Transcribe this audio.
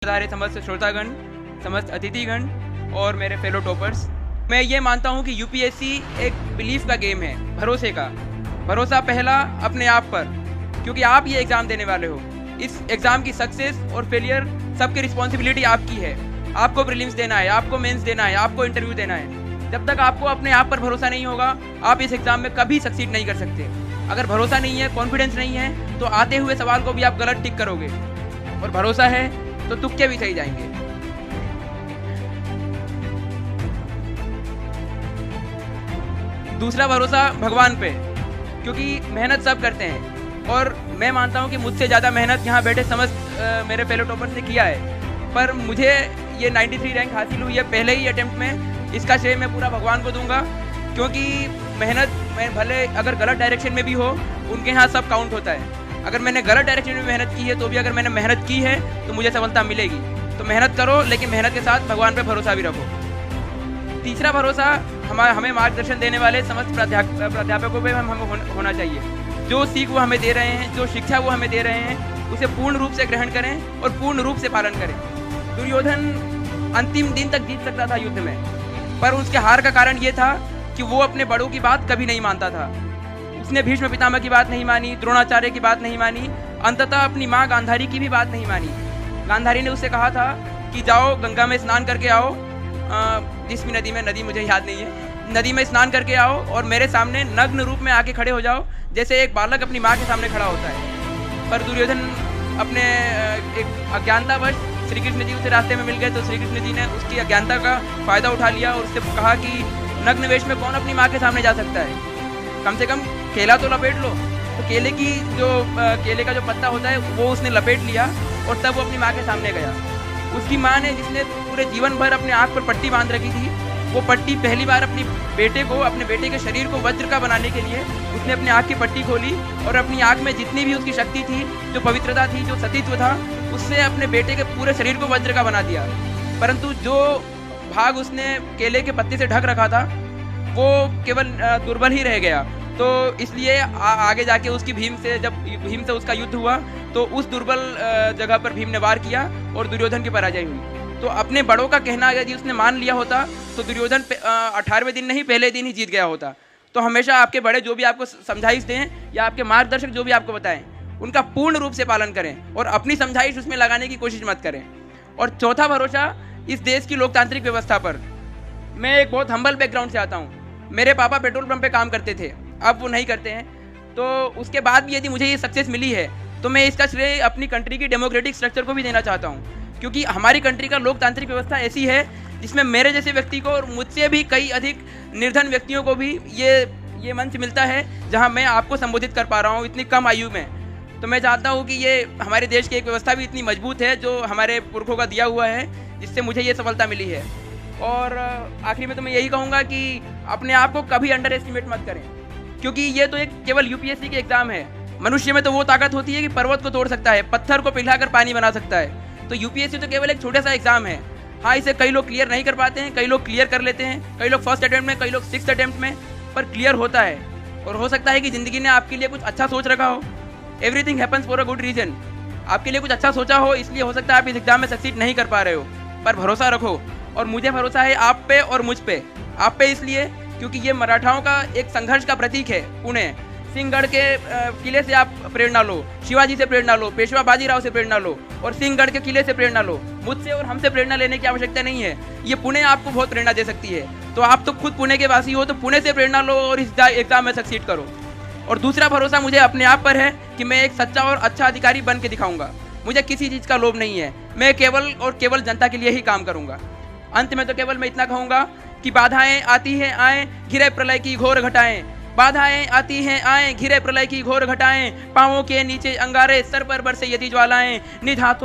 समस्त श्रोतागण, समस्त अतिथिगण और मेरे फेलो टॉपर्स, मैं ये मानता हूँ कि यूपीएससी एक बिलीफ का गेम है, भरोसे का। भरोसा पहला अपने आप पर, क्योंकि आप ये एग्ज़ाम देने वाले हो। इस एग्ज़ाम की सक्सेस और फेलियर सबकी रिस्पॉन्सिबिलिटी आपकी है। आपको प्रीलिम्स देना है, आपको मेंस देना है, आपको इंटरव्यू देना है। जब तक आपको अपने आप पर भरोसा नहीं होगा, आप इस एग्ज़ाम में कभी सक्सीड नहीं कर सकते। अगर भरोसा नहीं है, कॉन्फिडेंस नहीं है, तो आते हुए सवाल को भी आप गलत टिक करोगे, और भरोसा है तो तुक्के भी सही जाएंगे। दूसरा भरोसा भगवान पे, क्योंकि मेहनत सब करते हैं और मैं मानता हूँ कि मुझसे ज़्यादा मेहनत यहाँ बैठे समस्त मेरे फेलो टॉपर्स ने किया है, पर मुझे ये 93 रैंक हासिल हुई है पहले ही अटेम्प्ट में। इसका श्रेय मैं पूरा भगवान को दूंगा, क्योंकि मेहनत में भले अगर गलत डायरेक्शन में भी हो, उनके यहाँ सब काउंट होता है। अगर मैंने गलत डायरेक्शन में मेहनत की है तो भी अगर मैंने मेहनत की है तो मुझे सफलता मिलेगी। तो मेहनत करो, लेकिन मेहनत के साथ भगवान पे भरोसा भी रखो। तीसरा भरोसा हमें मार्गदर्शन देने वाले समस्त प्राध्यापकों पे हमें होना चाहिए। जो सीख वो हमें दे रहे हैं, जो शिक्षा वो हमें दे रहे हैं, उसे पूर्ण रूप से ग्रहण करें और पूर्ण रूप से पालन करें। दुर्योधन अंतिम दिन तक जीत सकता था युद्ध में, पर उसके हार का कारण ये था कि वो अपने बड़ों की बात कभी नहीं मानता था। उसने भीष्म पितामह की बात नहीं मानी, द्रोणाचार्य की बात नहीं मानी, अंततः अपनी माँ गांधारी की भी बात नहीं मानी। गांधारी ने उससे कहा था कि जाओ गंगा में स्नान करके आओ, जिस भी नदी में, नदी मुझे याद नहीं है, नदी में स्नान करके आओ और मेरे सामने नग्न रूप में आके खड़े हो जाओ, जैसे एक बालक अपनी माँ के सामने खड़ा होता है। पर दुर्योधन अपने एक अज्ञानतावश श्री कृष्ण जी उसे रास्ते में मिल गए, तो श्री कृष्ण जी ने उसकी अज्ञानता का फायदा उठा लिया और उससे कहा कि नग्न वेश में कौन अपनी माँ के सामने जा सकता है, कम से कम केला तो लपेट लो। तो केले का जो पत्ता होता है वो उसने लपेट लिया और तब वो अपनी माँ के सामने गया। उसकी माँ ने, जिसने पूरे जीवन भर अपने आँख पर पट्टी बांध रखी थी, वो पट्टी पहली बार अपने बेटे के शरीर को वज्र का बनाने के लिए उसने अपनी आँख की पट्टी खोली और अपनी आँख में जितनी भी उसकी शक्ति थी, जो पवित्रता थी, जो सतीत्व था, उससे अपने बेटे के पूरे शरीर को वज्र का बना दिया। परंतु जो भाग उसने केले के पत्ते से ढक रखा था वो केवल दुर्बल ही रह गया। तो इसलिए आगे जाके जब भीम से उसका युद्ध हुआ तो उस दुर्बल जगह पर भीम ने वार किया और दुर्योधन की पराजय हुई। तो अपने बड़ों का कहना यदि उसने मान लिया होता तो दुर्योधन 18वें दिन नहीं, पहले दिन ही जीत गया होता। तो हमेशा आपके बड़े जो भी आपको समझाइश दें या आपके मार्गदर्शक जो भी आपको बताएं, उनका पूर्ण रूप से पालन करें और अपनी समझाइश उसमें लगाने की कोशिश मत करें। और चौथा भरोसा इस देश की लोकतांत्रिक व्यवस्था पर। मैं एक बहुत हम्बल बैकग्राउंड से आता हूँ। मेरे पापा पेट्रोल पंप पे काम करते थे, अब वो नहीं करते हैं। तो उसके बाद भी यदि मुझे ये सक्सेस मिली है तो मैं इसका श्रेय अपनी कंट्री की डेमोक्रेटिक स्ट्रक्चर को भी देना चाहता हूँ, क्योंकि हमारी कंट्री का लोकतांत्रिक व्यवस्था ऐसी है जिसमें मेरे जैसे व्यक्ति को और मुझसे भी कई अधिक निर्धन व्यक्तियों को भी ये मंच मिलता है जहाँ मैं आपको संबोधित कर पा रहा हूँ इतनी कम आयु में। तो मैं चाहता हूँ कि ये हमारे देश की एक व्यवस्था भी इतनी मजबूत है जो हमारे पुरखों का दिया हुआ है, जिससे मुझे ये सफलता मिली है। और आखिरी में तो मैं यही कहूँगा कि अपने आप को कभी अंडर एस्टिमेट मत करें, क्योंकि ये तो एक केवल यूपीएससी के एग्जाम है। मनुष्य में तो वो ताकत होती है कि पर्वत को तोड़ सकता है, पत्थर को पिघलाकर पानी बना सकता है। तो यूपीएससी तो केवल एक छोटा सा एग्जाम है। हाँ, इसे कई लोग क्लियर नहीं कर पाते हैं, कई लोग क्लियर कर लेते हैं, कई लोग फर्स्ट अटेम्प्ट में, कई लोग 6th अटेम्प्ट में, पर क्लियर होता है। और हो सकता है कि जिंदगी ने आपके लिए कुछ अच्छा सोच रखा हो। Everything happens for a good reason. आपके लिए कुछ अच्छा सोचा हो, इसलिए हो सकता है आप इस एग्जाम में सक्सीड नहीं कर पा रहे हो, पर भरोसा रखो। और मुझे भरोसा है आप पे और मुझ पे। आप पे इसलिए क्योंकि ये मराठाओं का एक संघर्ष का प्रतीक है पुणे। सिंहगढ़ के किले से आप प्रेरणा लो, शिवाजी से प्रेरणा लो, पेशवा बाजीराव से प्रेरणा लो और सिंहगढ़ के किले से प्रेरणा लो। मुझसे और हमसे प्रेरणा लेने की आवश्यकता नहीं है। ये पुणे आपको बहुत प्रेरणा दे सकती है। तो आप तो खुद पुणे के वासी हो, तो पुणे से प्रेरणा लो और इस एग्जाम में सक्सीड करो। और दूसरा भरोसा मुझे अपने आप पर है कि मैं एक सच्चा और अच्छा अधिकारी बन के दिखाऊंगा। मुझे किसी चीज़ का लोभ नहीं है। मैं केवल और केवल जनता के लिए ही काम करूंगा। अंत में तो केवल मैं इतना कहूंगा कि बाधाएं आती हैं आए, घिरे प्रलय की घोर घटाएं। बाधाएं आती हैं आए, घिरे प्रलय की घोर घटाएं। पांवों के नीचे अंगारे, सर पर बरसे यदि ज्वालाएं, निज हाथों